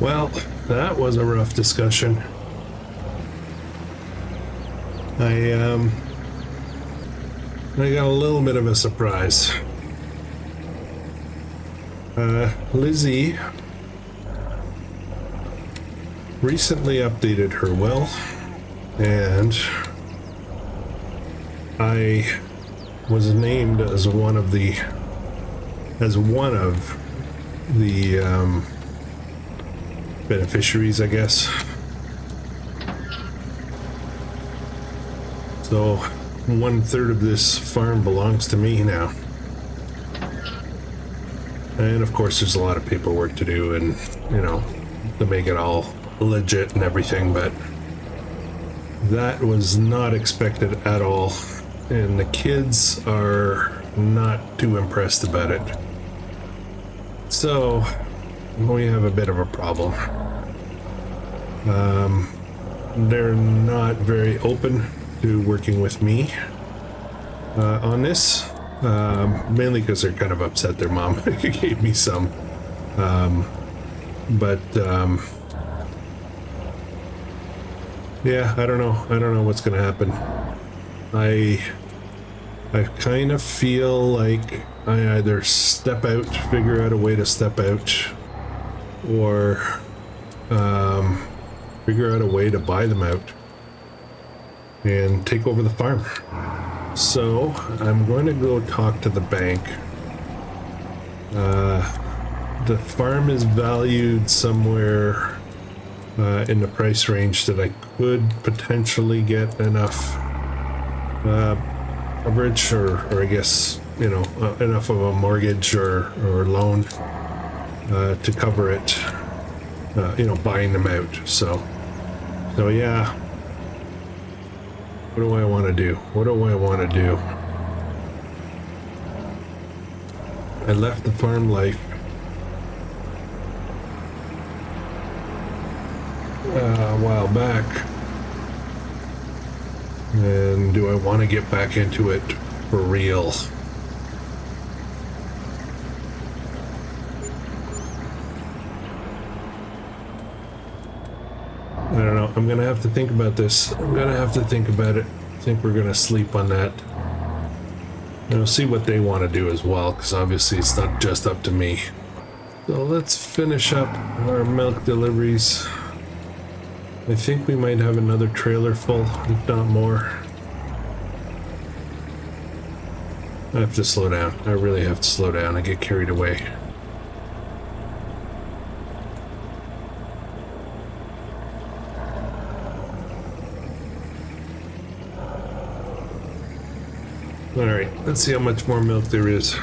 Well, that was a rough discussion. I got a little bit of a surprise. Lizzie recently updated her well, and I was named as one of the beneficiaries, I guess. So 1/3 of this farm belongs to me now. And of course there's a lot of paperwork to do, and you know, to make it all legit and everything, but that was not expected at all, and the kids are not too impressed about it. So we have a bit of a problem. They're not very open to working with me on this, mainly because they're kind of upset their mom gave me some, yeah, I don't know what's gonna happen. I kind of feel like I either step out, figure out a way to step out, or figure out a way to buy them out and take over the farm. So I'm going to go talk to the bank. The farm is valued somewhere in the price range that I could potentially get enough coverage, or I guess, you know, enough of a mortgage or loan to cover it, you know, buying them out. So yeah. What do I want to do? What do I want to do? I left the farm life a while back. And do I want to get back into it for real? I don't know. I'm gonna have to think about this. I'm gonna have to think about it. I think we're gonna sleep on that. And we'll see what they want to do as well, because obviously it's not just up to me. So let's finish up our milk deliveries. I think we might have another trailer full, if not more. I have to slow down. I really have to slow down. I get carried away. All right, let's see how much more milk there is.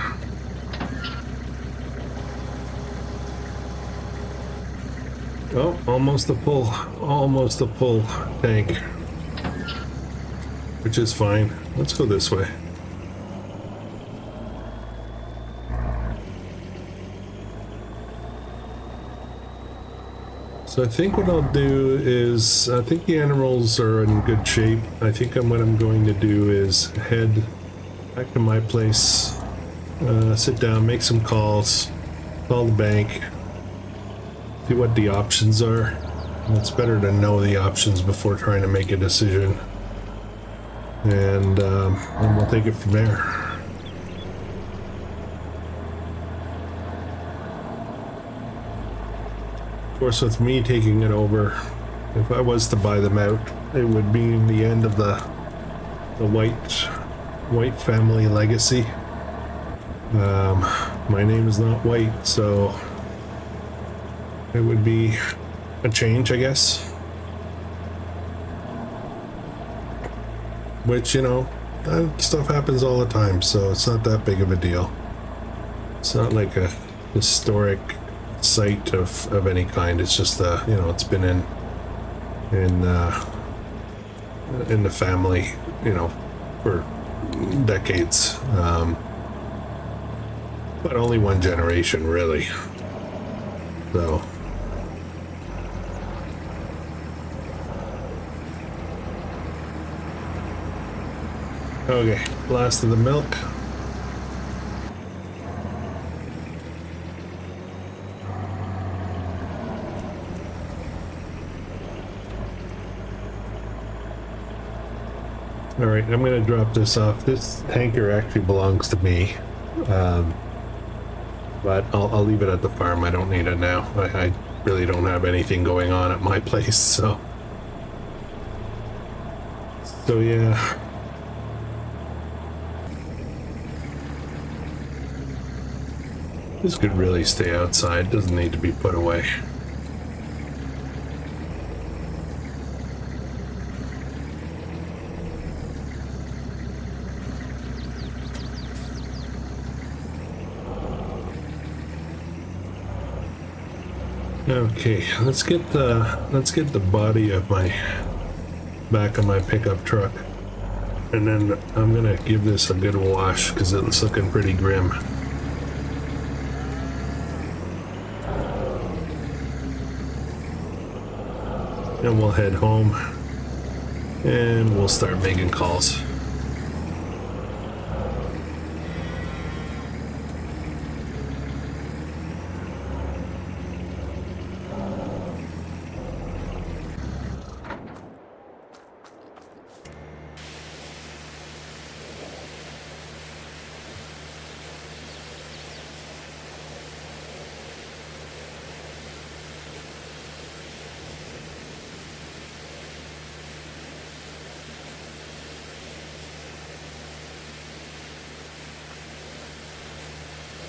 Oh, almost a full tank, which is fine. Let's go this way. So I think what I'll do is, I think the animals are in good shape. I think what I'm going to do is head back to my place, sit down, make some calls, call the bank, see what the options are. It's better to know the options before trying to make a decision, and we'll take it from there. Of course, with me taking it over, if I was to buy them out, it would mean the end of the White family legacy. My name is not White, so it would be a change, I guess. Which, you know, that stuff happens all the time, so it's not that big of a deal. It's not like a historic site of any kind. It's just you know, it's been in the family, you know, for decades, but only one generation, really. So okay, last of the milk. All right, I'm gonna drop this off. This tanker actually belongs to me, but I'll leave it at the farm. I don't need it now. I really don't have anything going on at my place, so yeah. This could really stay outside. Doesn't need to be put away. Okay, let's get the body of my back of my pickup truck, and then I'm gonna give this a good wash because it's looking pretty grim. And we'll head home and we'll start making calls.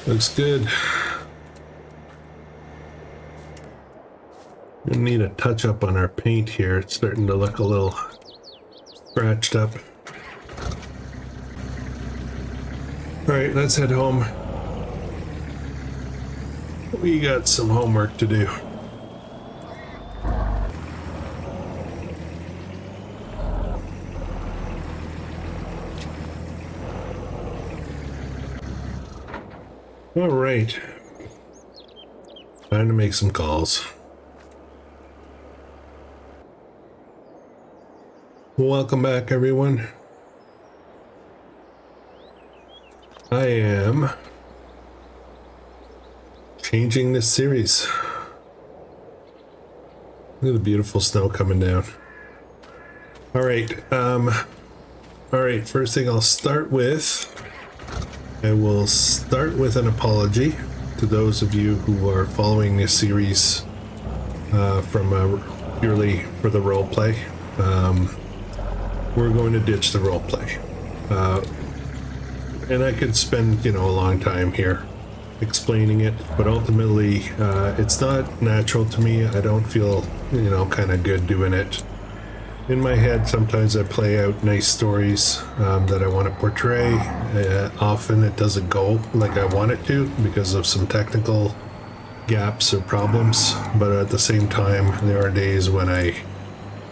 Looks good. We need a touch up on our paint here. It's starting to look a little scratched up. All right, let's head home. We got some homework to do. All right, time to make some calls. Welcome back, everyone. I am changing this series. Look at the beautiful snow coming down. All right, first thing I'll start with, I will start with an apology to those of you who are following this series from purely for the role play. We're going to ditch the role play, and I could spend a long time here explaining it, but ultimately it's not natural to me. I don't feel kind of good doing it. In my head, sometimes I play out nice stories that I want to portray. Often it doesn't go like I want it to because of some technical gaps or problems. But at the same time, there are days when I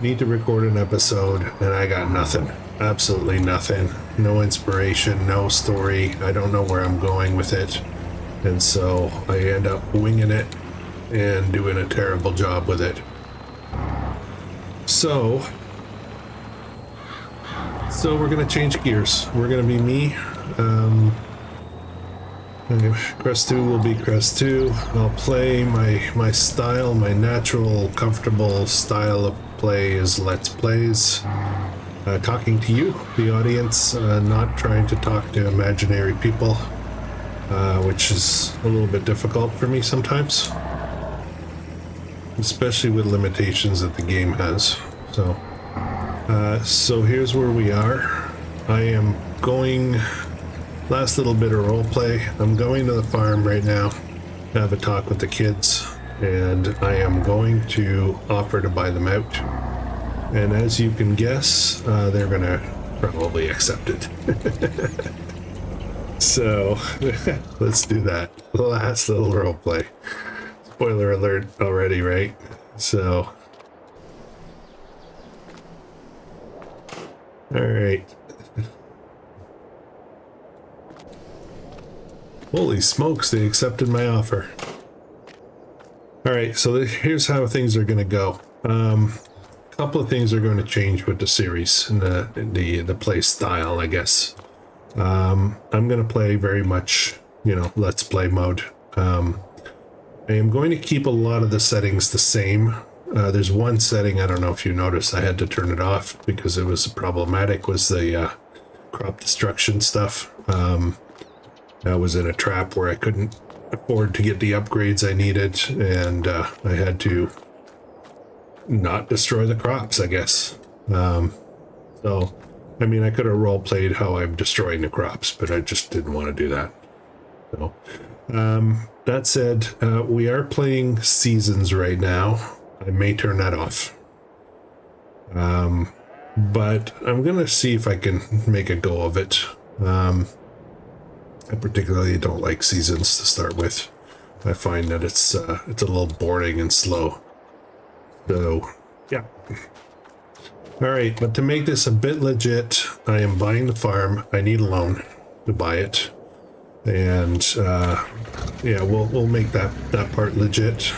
need to record an episode and I got nothing. Absolutely nothing. No inspiration, no story. I don't know where I'm going with it. And so I end up winging it and doing a terrible job with it. So we're going to change gears. We're going to be me. Krustoo will be Krustoo. I'll play my style, my natural, comfortable style of play is Let's Plays. Talking to you, the audience, not trying to talk to imaginary people, which is a little bit difficult for me sometimes. Especially with limitations that the game has. So here's where we are. I am going, last little bit of role play. I'm going to the farm right now to have a talk with the kids, and I am going to offer to buy them out. And as you can guess, they're gonna probably accept it. So let's do that. Last little role play. Spoiler alert already, right? So, all right. Holy smokes, they accepted my offer. All right, so here's how things are going to go. A couple of things are going to change with the series and the play style, I guess. I'm going to play very much, let's play mode. I am going to keep a lot of the settings the same. There's one setting, I don't know if you noticed, I had to turn it off because it was problematic, was the crop destruction stuff. I was in a trap where I couldn't afford to get the upgrades I needed, and I had to not destroy the crops, I guess. So, I mean, I could have role played how I'm destroying the crops, but I just didn't want to do that. So, that said, we are playing seasons right now. I may turn that off. But I'm going to see if I can make a go of it. I particularly don't like seasons to start with. I find that it's a little boring and slow. So, yeah. All right, but to make this a bit legit, I am buying the farm. I need a loan to buy it. And, yeah, we'll make that part legit.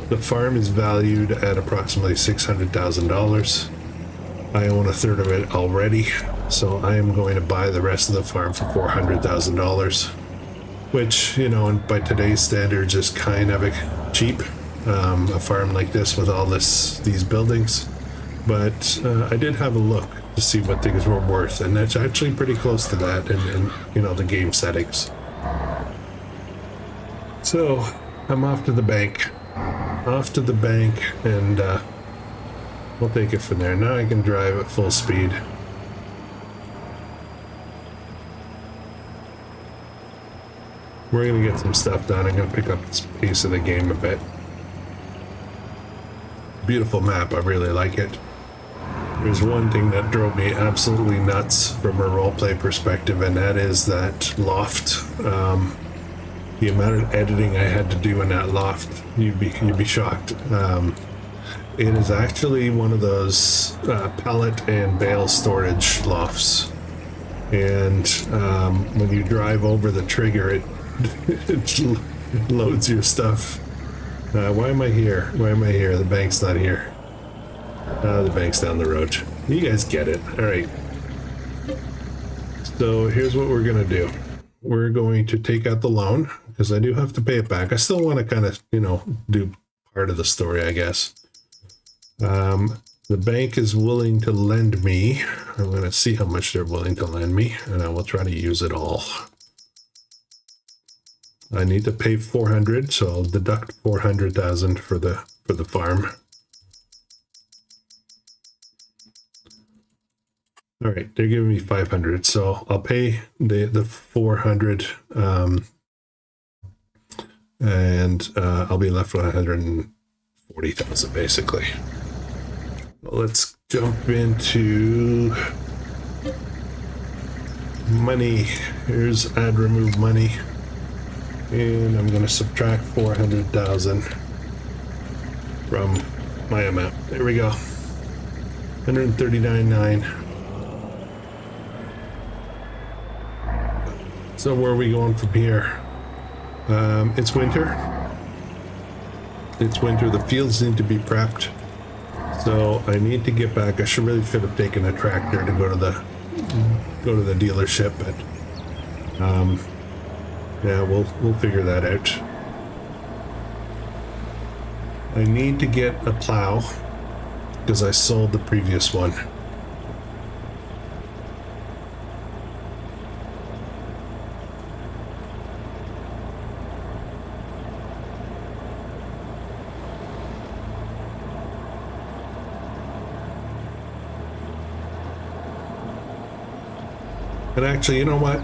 The farm is valued at approximately $600,000. I own a third of it already, so I am going to buy the rest of the farm for $400,000, which, you know, by today's standards is kind of cheap. A farm like this with all these buildings, but I did have a look to see what things were worth, and that's actually pretty close to that in you know, the game settings. So I'm off to the bank, and we'll take it from there. Now I can drive at full speed. We're gonna get some stuff done. I'm gonna pick up the pace of the game a bit. Beautiful map, I really like it. There's one thing that drove me absolutely nuts from a roleplay perspective, and that is that loft. The amount of editing I had to do in that loft, you'd be shocked. It is actually one of those pallet and bale storage lofts, and when you drive over the trigger, it loads your stuff. Why am I here? The bank's not here. The bank's down the road. You guys get it. All right. So here's what we're going to do. We're going to take out the loan because I do have to pay it back. I still want to kind of, you know, do part of the story, I guess. The bank is willing to lend me. I'm going to see how much they're willing to lend me, and I will try to use it all. I need to pay 400, so I'll deduct 400,000 for the farm. All right, they're giving me 500, so I'll pay the 400, and I'll be left with 140,000 basically. Let's jump into money. Here's add remove money. And I'm going to subtract 400,000 from my amount. There we go. 139.9. So where are we going from here? It's winter. It's winter. The fields need to be prepped. So I need to get back. I should have taken a tractor to go to the dealership, but yeah, we'll figure that out. I need to get a plow because I sold the previous one. But actually, you know what?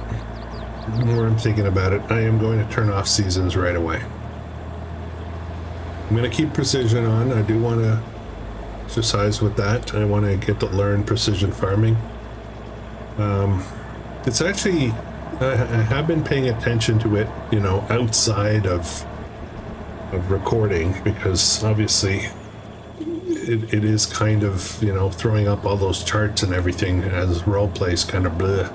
The more I'm thinking about it, I am going to turn off seasons right away. I'm going to keep precision on. I do want to exercise with that. I want to get to learn precision farming. It's actually, I have been paying attention to it, you know, outside of recording, because obviously it is kind of, you know, throwing up all those charts and everything as role plays kind of bleh.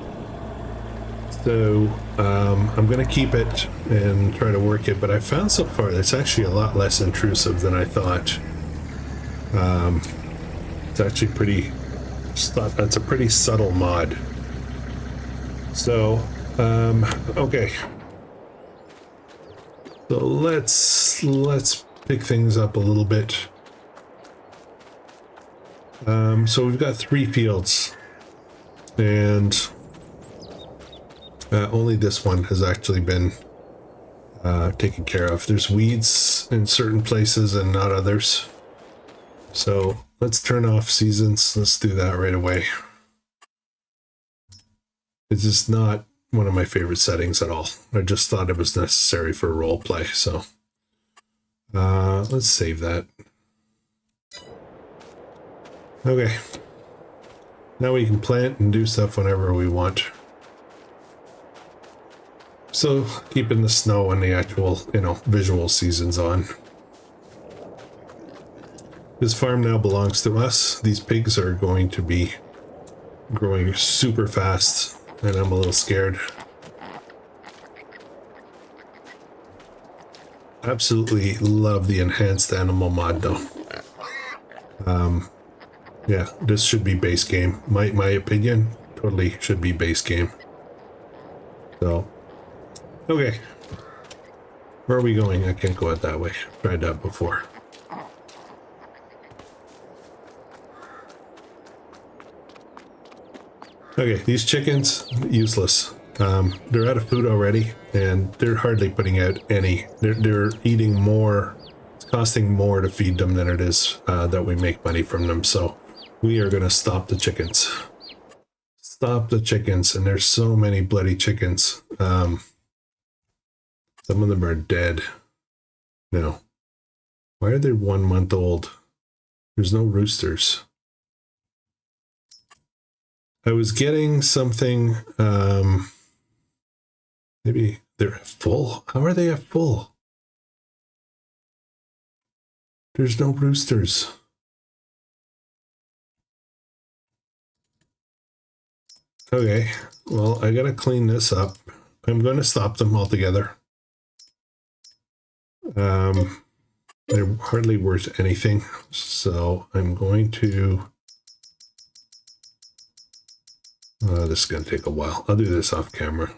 So I'm going to keep it and try to work it, but I found so far it's actually a lot less intrusive than I thought. It's actually that's a pretty subtle mod. So, okay. So let's pick things up a little bit. So we've got 3 fields, and only this one has actually been taken care of. There's weeds in certain places and not others. So let's turn off seasons. Let's do that right away. It's just not one of my favorite settings at all. I just thought it was necessary for role play. So let's save that. Okay. Now we can plant and do stuff whenever we want. So keeping the snow and the actual, you know, visual seasons on. This farm now belongs to us. These pigs are going to be growing super fast, and I'm a little scared. Absolutely love the enhanced animal mod though. Yeah, this should be base game. My opinion, totally should be base game. So, okay. Where are we going? I can't go out that way. Tried that before. Okay, these chickens, useless. They're out of food already, and they're hardly putting out any. They're eating more. It's costing more to feed them than it is that we make money from them. So we are going to stop the chickens. Stop the chickens, and there's so many bloody chickens. Some of them are dead. No. Why are they 1 month old? There's no roosters. I was getting something, maybe they're at full. How are they at full? There's no roosters. Okay, well, I gotta clean this up. I'm going to stop them altogether. They're hardly worth anything, so I'm going to... this is going to take a while. I'll do this off camera.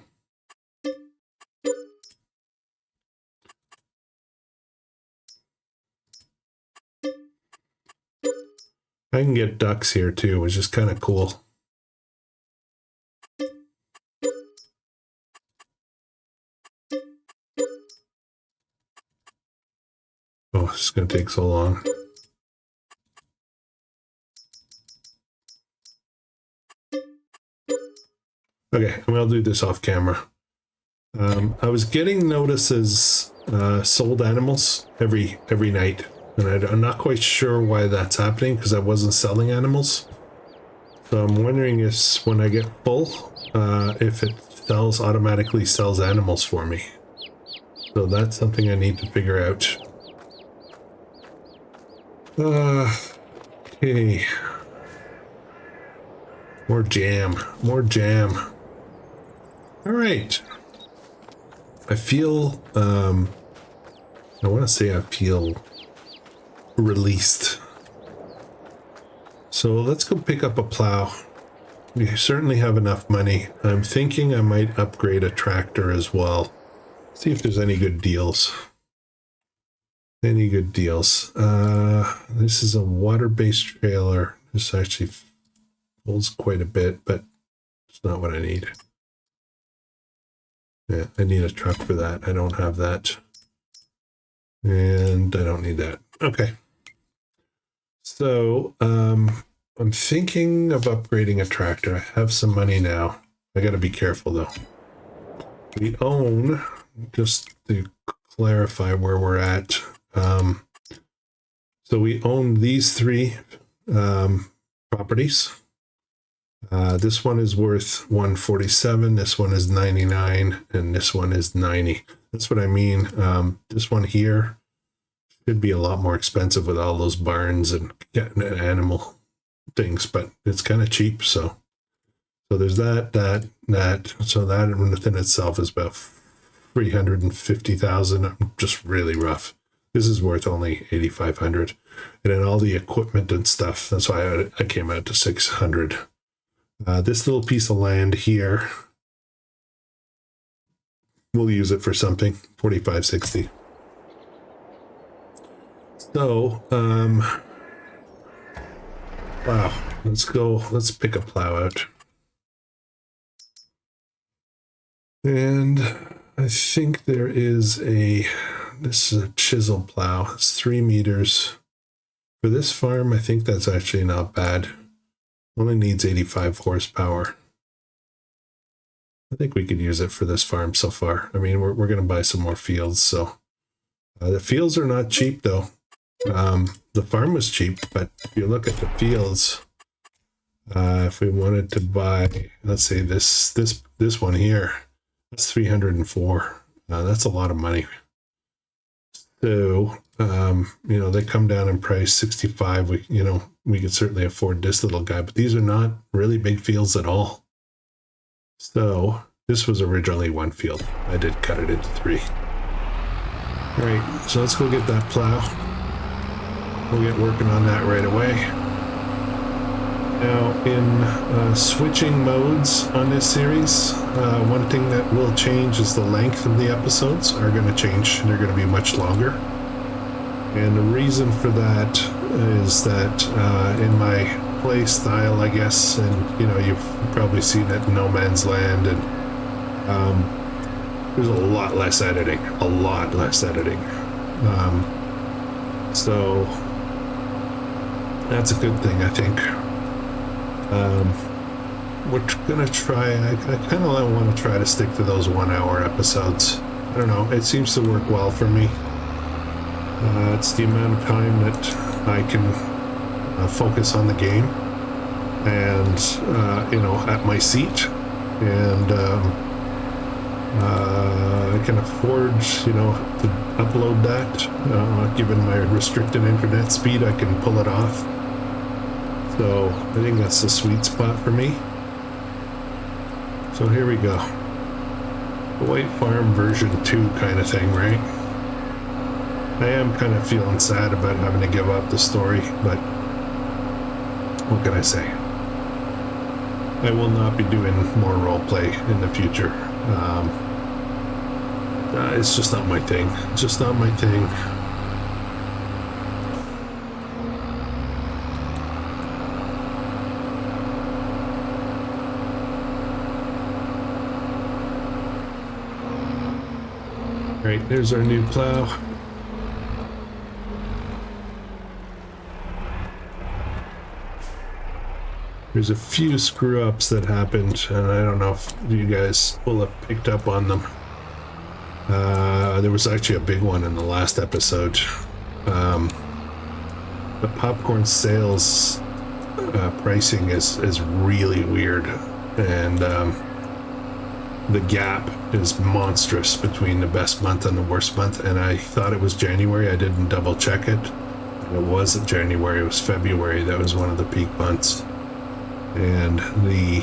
I can get ducks here too, which is kind of cool. Oh, it's going to take so long. Okay, I'll do this off camera. I was getting notices sold animals every night, and I'm not quite sure why that's happening because I wasn't selling animals. So I'm wondering if when I get full, if it automatically sells animals for me. So that's something I need to figure out. Okay. More jam. More jam. All right. I feel, I want to say I feel released. So let's go pick up a plow. We certainly have enough money. I'm thinking I might upgrade a tractor as well. See if there's any good deals. Any good deals. This is a water-based trailer. This actually holds quite a bit, but it's not what I need. Yeah, I need a truck for that. I don't have that. And I don't need that. Okay. So, I'm thinking of upgrading a tractor. I have some money now. I gotta be careful though. We own, just to clarify where we're at, so we own these 3 properties. This one is worth 147, this one is 99, and this one is 90. That's what I mean. This one here should be a lot more expensive with all those barns and getting animal things, but it's kind of cheap. So there's that. So that within itself is about 350,000. Just really rough. This is worth only 8,500, and then all the equipment and stuff. That's why I came out to 600. This little piece of land here, we'll use it for something. 4560. So, wow, let's pick a plow out. And I think there is this is a chisel plow. It's 3 meters. For this farm, I think that's actually not bad. Only needs 85 horsepower. I think we could use it for this farm so far. I mean, we're going to buy some more fields, so. The fields are not cheap, though. The farm was cheap, but if you look at the fields, if we wanted to buy, let's say this one here, that's 304. That's a lot of money. So, you know, they come down in price, 65. We could certainly afford this little guy, but these are not really big fields at all. So this was originally 1 field. I did cut it into 3. All right, so let's go get that plow. We'll get working on that right away. Now, in switching modes on this series, one thing that will change is the length of the episodes are going to change. They're going to be much longer. And the reason for that is that in my play style, I guess, and you know, you've probably seen it in No Man's Land, and there's a lot less editing. So that's a good thing, I think. We're gonna try, I kind of want to try to stick to those 1-hour episodes. I don't know, it seems to work well for me. It's the amount of time that I can focus on the game and, you know, at my seat, and I can afford, you know, to upload that. Given my restricted internet speed, I can pull it off. So I think that's the sweet spot for me. So here we go. The White Farm version 2 kind of thing, right? I am kind of feeling sad about having to give up the story, but what can I say? I will not be doing more roleplay in the future. It's just not my thing. It's just not my thing. Right, there's our new plow. There's a few screw-ups that happened, and I don't know if you guys will have picked up on them. There was actually a big one in the last episode. The popcorn sales pricing is really weird, and the gap is monstrous between the best month and the worst month, and I thought it was January. I didn't double check it. It wasn't January, it was February. That was one of the peak months. And the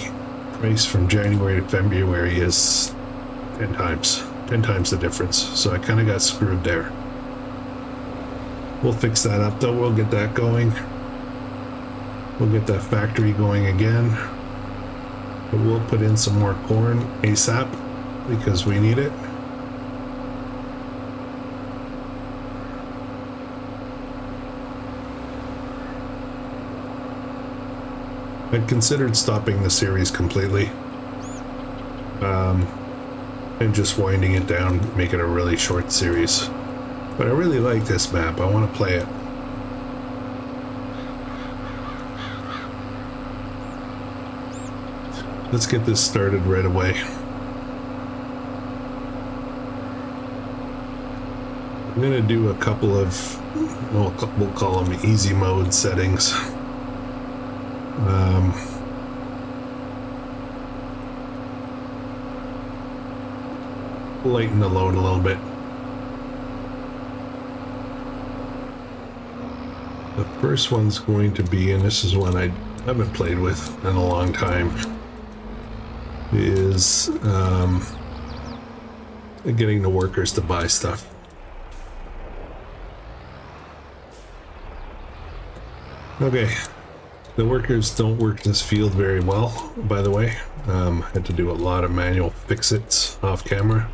price from January to February is 10 times the difference. So I kind of got screwed there. We'll fix that up though. We'll get that going. We'll get that factory going again. But we'll put in some more corn ASAP because we need it. I'd considered stopping the series completely and just winding it down, make it a really short series. But I really like this map. I want to play it. Let's get this started right away. I'm going to do a couple of, we'll call them easy mode settings. Lighten the load a little bit. The first one's going to be, and this is one I haven't played with in a long time, is getting the workers to buy stuff. Okay, the workers don't work this field very well, by the way. Had to do a lot of manual fix-its off camera.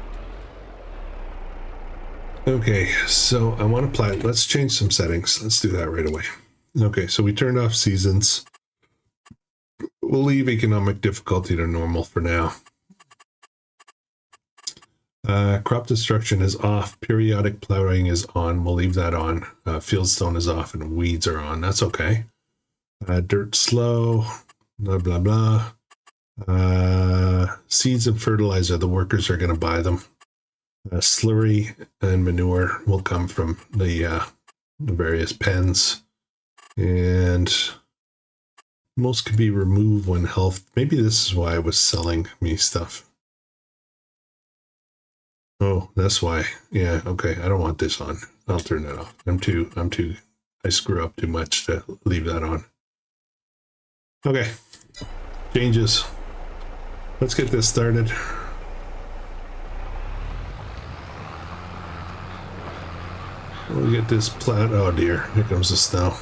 Okay, so I want to play. Let's change some settings. Let's do that right away. Okay, so we turned off seasons. We'll leave economic difficulty to normal for now. Crop destruction is off. Periodic plowing is on. We'll leave that on. Fieldstone is off and weeds are on. That's okay. Dirt slow. Blah, blah, blah. Seeds and fertilizer, the workers are going to buy them. Slurry and manure will come from the various pens. And most can be removed when health. Maybe this is why I was selling me stuff. Oh, that's why. Yeah, okay. I don't want this on. I'll turn that off. I screw up too much to leave that on. Okay. Changes. Let's get this started. We'll get this plant. Oh dear, here comes the snow.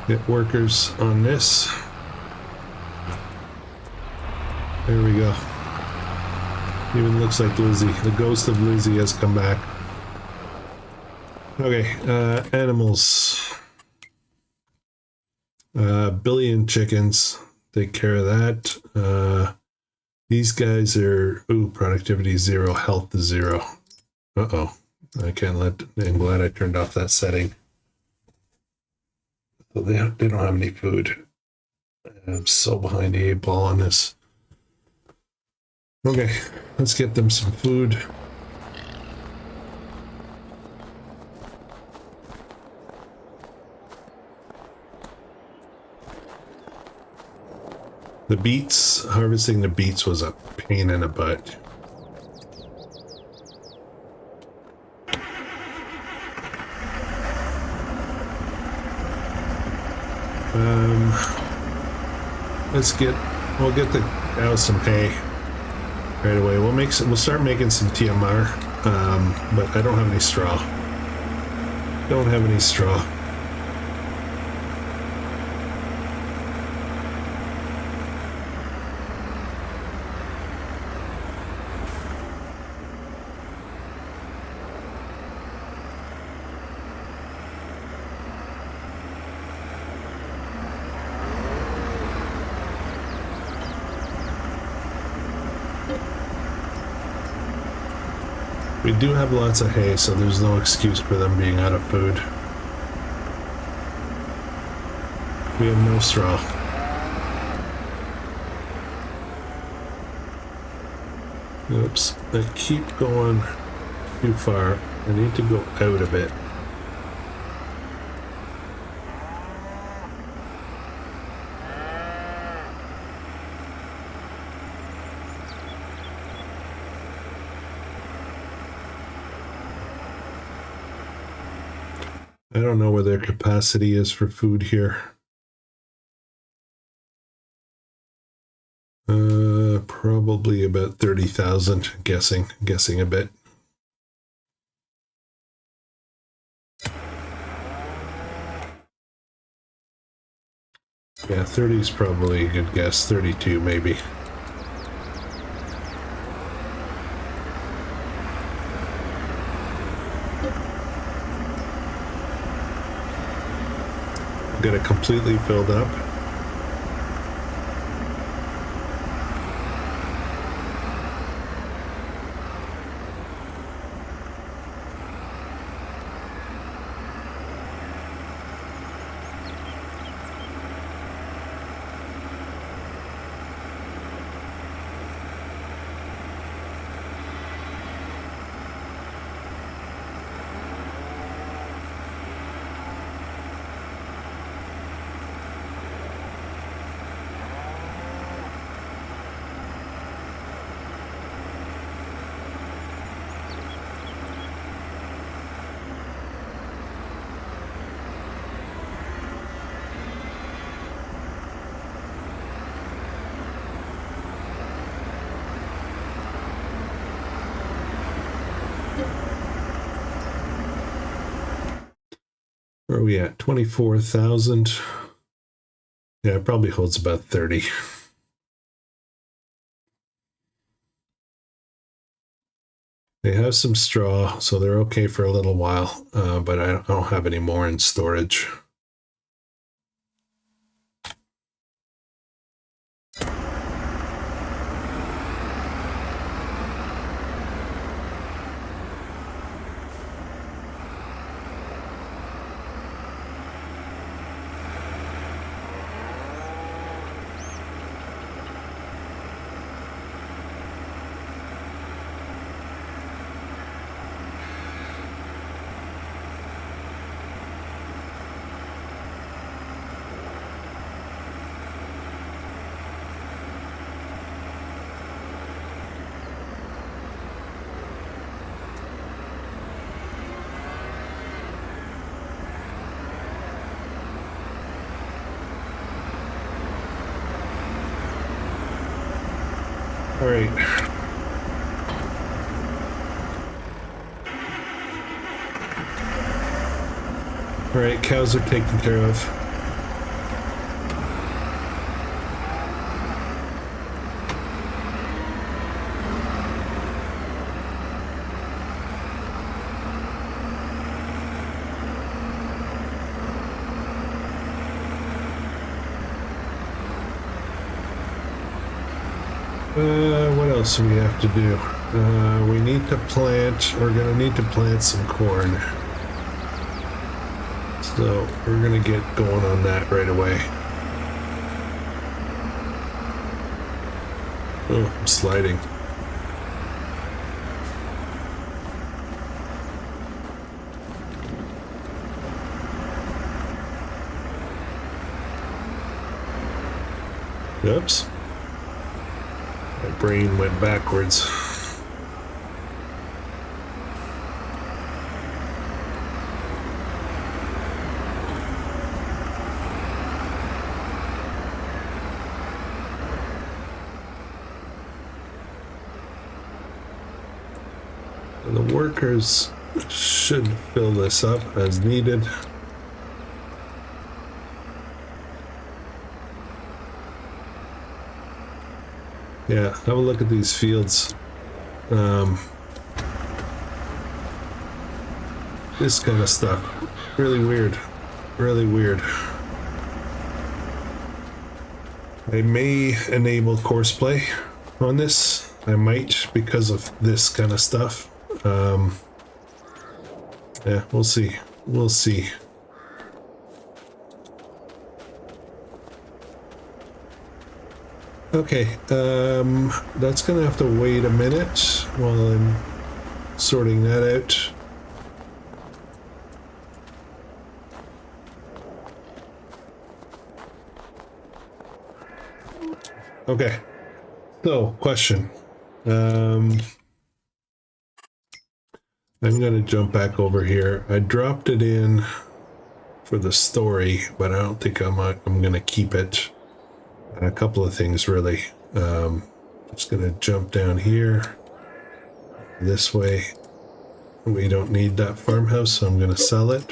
Get workers on this. There we go. Even looks like Lizzie. The ghost of Lizzie has come back. Okay, animals. Billion chickens. Take care of that. These guys are, ooh, productivity 0, health is 0. Uh-oh. I can't let, I'm glad I turned off that setting. So they don't have any food. I'm so behind the 8 ball on this. Okay, let's get them some food. The beets, harvesting the beets was a pain in the butt. We'll get the out some hay right away. We'll start making some TMR, but I don't have any straw. Don't have any straw. We do have lots of hay, so there's no excuse for them being out of food. We have no straw. Oops, I keep going too far. I need to go out a bit. I don't know where their capacity is for food here. Probably about 30,000, guessing a bit. Yeah, 30 is probably a good guess. 32 maybe. Get it completely filled up. Where are we at? 24,000. Yeah, it probably holds about 30. They have some straw, so they're okay for a little while, but I don't have any more in storage. All right. All right, cows are taken care of. What else do we have to do? We need to plant, we're gonna need to plant some corn. So we're gonna get going on that right away. Oh, I'm sliding. Oops. My brain went backwards. And the workers should fill this up as needed. Yeah, have a look at these fields. This kind of stuff. Really weird. Really weird. I may enable course play on this. I might because of this kind of stuff. Yeah, we'll see. We'll see. Okay, that's gonna have to wait a minute while I'm sorting that out. Okay, so question. I'm gonna jump back over here. I dropped it in for the story, but I don't think I'm gonna keep it. A couple of things really. Just gonna jump down here this way. We don't need that farmhouse, so I'm gonna sell it.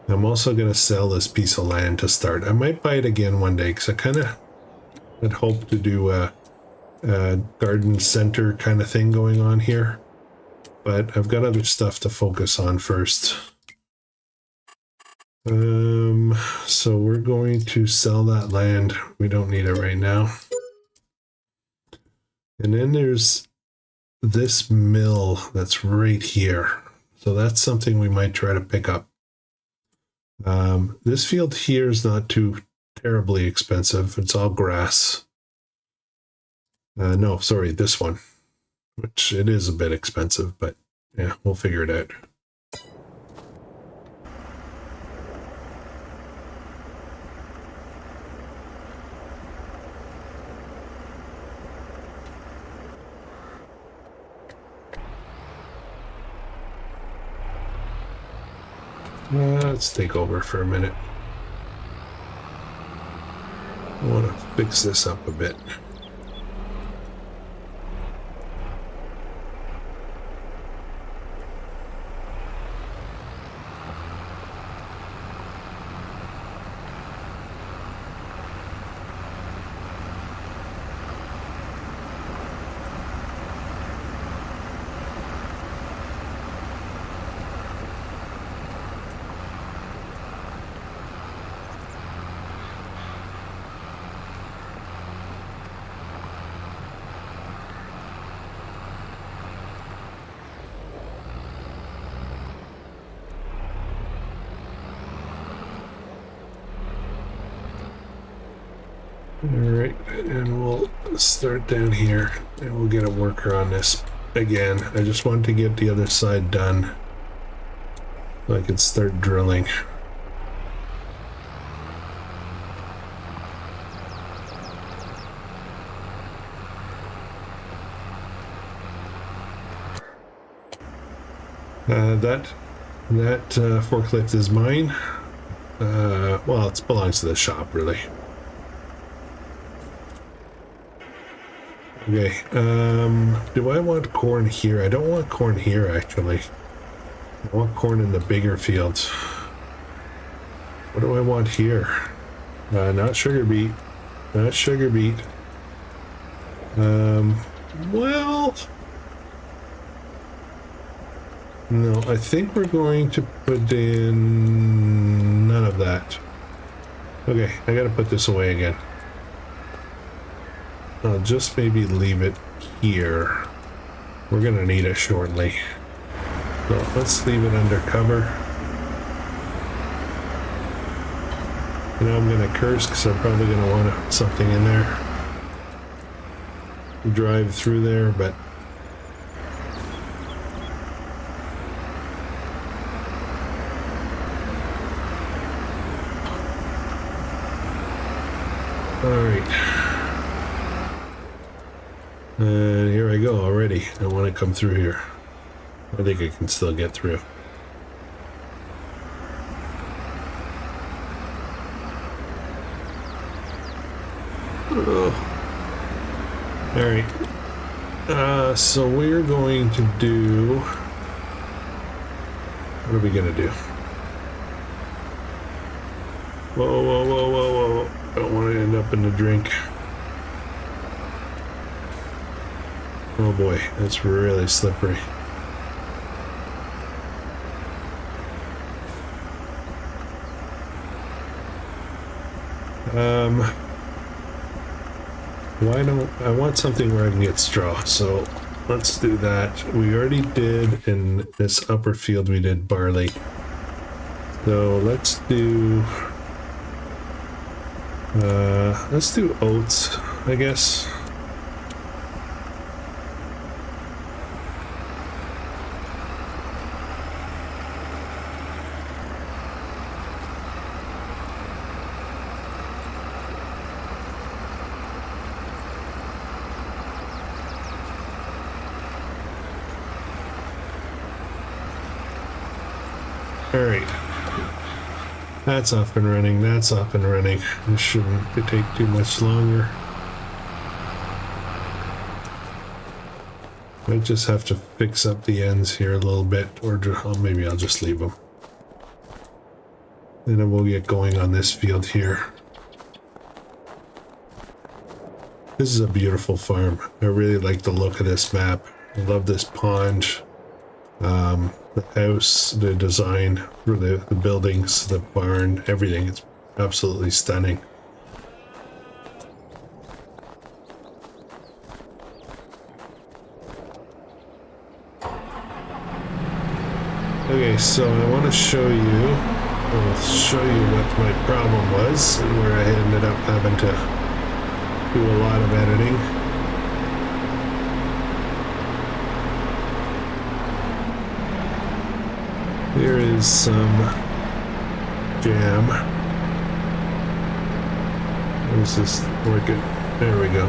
I'm also gonna sell this piece of land to start. I might buy it again one day because I kind of had hoped to do a garden center kind of thing going on here, but I've got other stuff to focus on first. So we're going to sell that land. We don't need it right now. And then there's this mill that's right here. So that's something we might try to pick up. This field here is not too terribly expensive. It's all grass. No, sorry, this one, which it is a bit expensive, but yeah, we'll figure it out. Let's take over for a minute. I want to fix this up a bit. Alright, and we'll start down here and we'll get a worker on this again. I just wanted to get the other side done so I could start drilling. That forklift is mine. Well, it belongs to the shop, really. Okay, do I want corn here? I don't want corn here, actually. I want corn in the bigger fields. What do I want here? Not sugar beet. Not sugar beet. Well... No, I think we're going to put in none of that. Okay, I gotta put this away again. I'll just maybe leave it here. We're gonna need it shortly. So let's leave it under cover. You know, I'm gonna curse because I'm probably gonna want something in there. Drive through there, but alright. And here I go already. I want to come through here. I think I can still get through. Oh. Alright. So we're going to do... What are we going to do? Whoa, whoa, whoa, whoa, whoa. Don't want to end up in the drink. Oh boy, that's really slippery. Why don't I want something where I can get straw, so let's do that. We already did in this upper field, we did barley. So let's do oats, I guess. Alright, that's up and running, that's up and running. This shouldn't take too much longer. Might just have to fix up the ends here a little bit, or maybe I'll just leave them. And then we'll get going on this field here. This is a beautiful farm. I really like the look of this map. I love this pond. The house, the design for the buildings, the barn, everything. It's absolutely stunning. Okay, so I want to show you, I'll show you what my problem was and where I ended up having to do a lot of editing. Here is some jam. Let's just work it. There we go.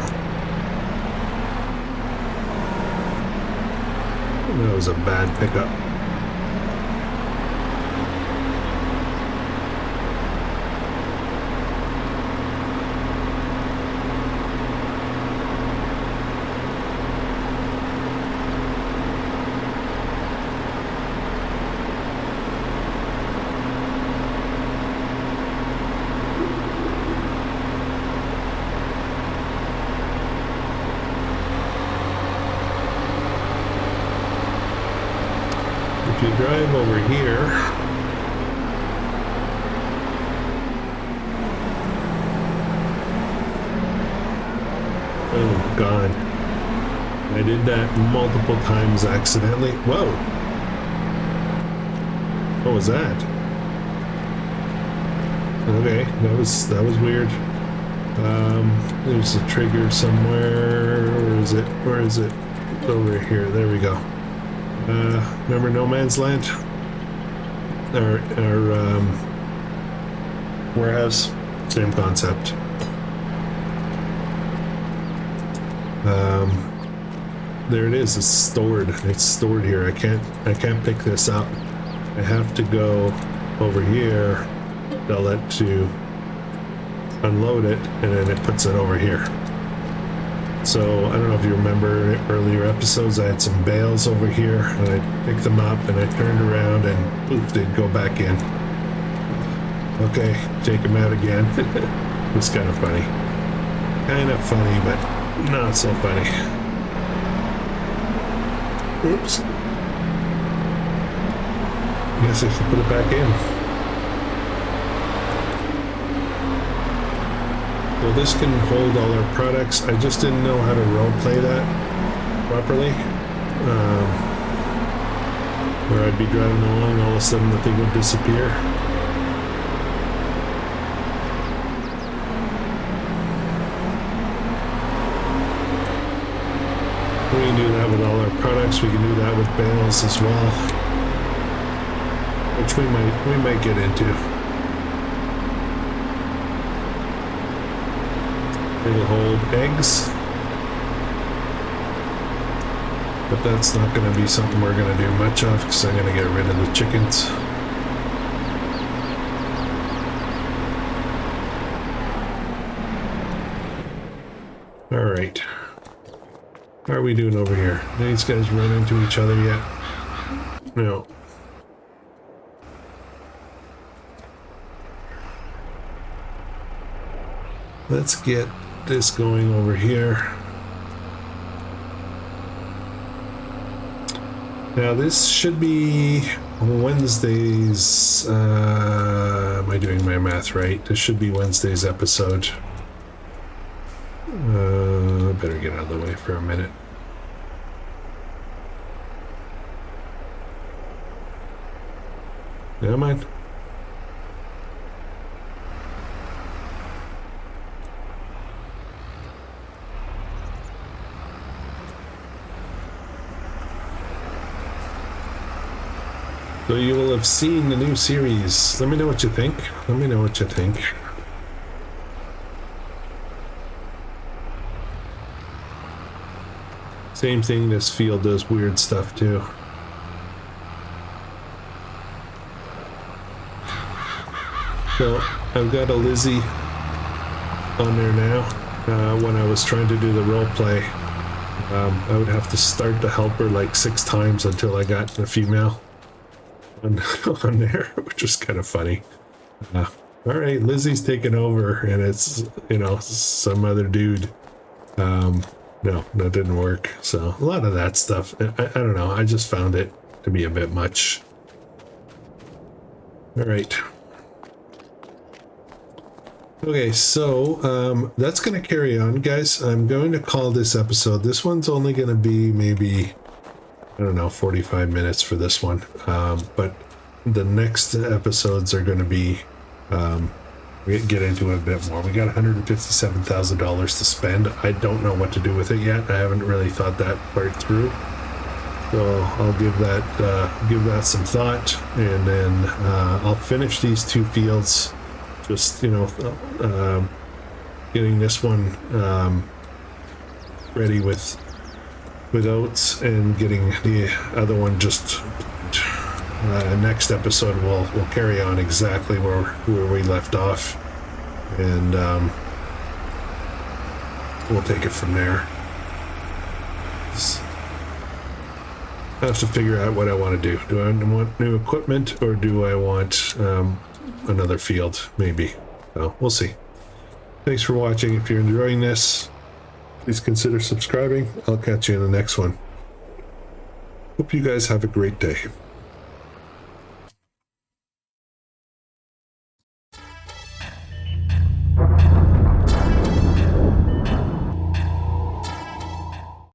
That was a bad pickup. If you drive over here, oh god, I did that multiple times accidentally. Whoa, what was that? Okay, that was weird. There's a trigger somewhere. Where is it? Where is it? It's over here. There we go. Remember No Man's Land? Our warehouse. Same concept. There it is. It's stored. It's stored here. I can't pick this up. I have to go over here. Tell it to unload it, and then it puts it over here. So I don't know if you remember earlier episodes, I had some bales over here, and I picked them up, and I turned around, and poof, they'd go back in. Okay, take them out again. It's kind of funny. Kind of funny, but not so funny. Oops. Guess I should put it back in. Well, this can hold all our products. I just didn't know how to roleplay that properly. Where I'd be driving along, all of a sudden the thing would disappear. We can do that with all our products. We can do that with bales as well, which we might get into. It'll hold eggs, but that's not going to be something we're going to do much of because I'm going to get rid of the chickens. All right. How are we doing over here? These guys run into each other yet? No. Let's get this going over here. Now this should be Wednesday's, am I doing my math right? This should be Wednesday's episode. Better get out of the way for a minute. Never mind. So you will have seen the new series. Let me know what you think. Let me know what you think. Same thing, this field does weird stuff too. So I've got a Lizzie on there now. When I was trying to do the role play, I would have to start the helper like 6 times until I got the female on there, which was kind of funny. All right, Lizzie's taking over, and it's, you know, some other dude. No, that didn't work. So a lot of that stuff, I don't know. I just found it to be a bit much. All right. Okay, so that's going to carry on, guys. I'm going to call this episode. This one's only going to be maybe, I don't know, 45 minutes for this one. But the next episodes are going to be, we get into it a bit more. We got $157,000 to spend. I don't know what to do with it yet. I haven't really thought that part through. So I'll give that some thought, and then I'll finish these 2 fields. Just, you know, getting this one ready with oats, and getting the other one just next episode we'll carry on exactly where we left off, and we'll take it from there. I have to figure out what I want to do. Do I want new equipment, or do I want another field? Maybe. So we'll see. Thanks for watching. If you're enjoying this, please consider subscribing. I'll catch you in the next one. Hope you guys have a great day.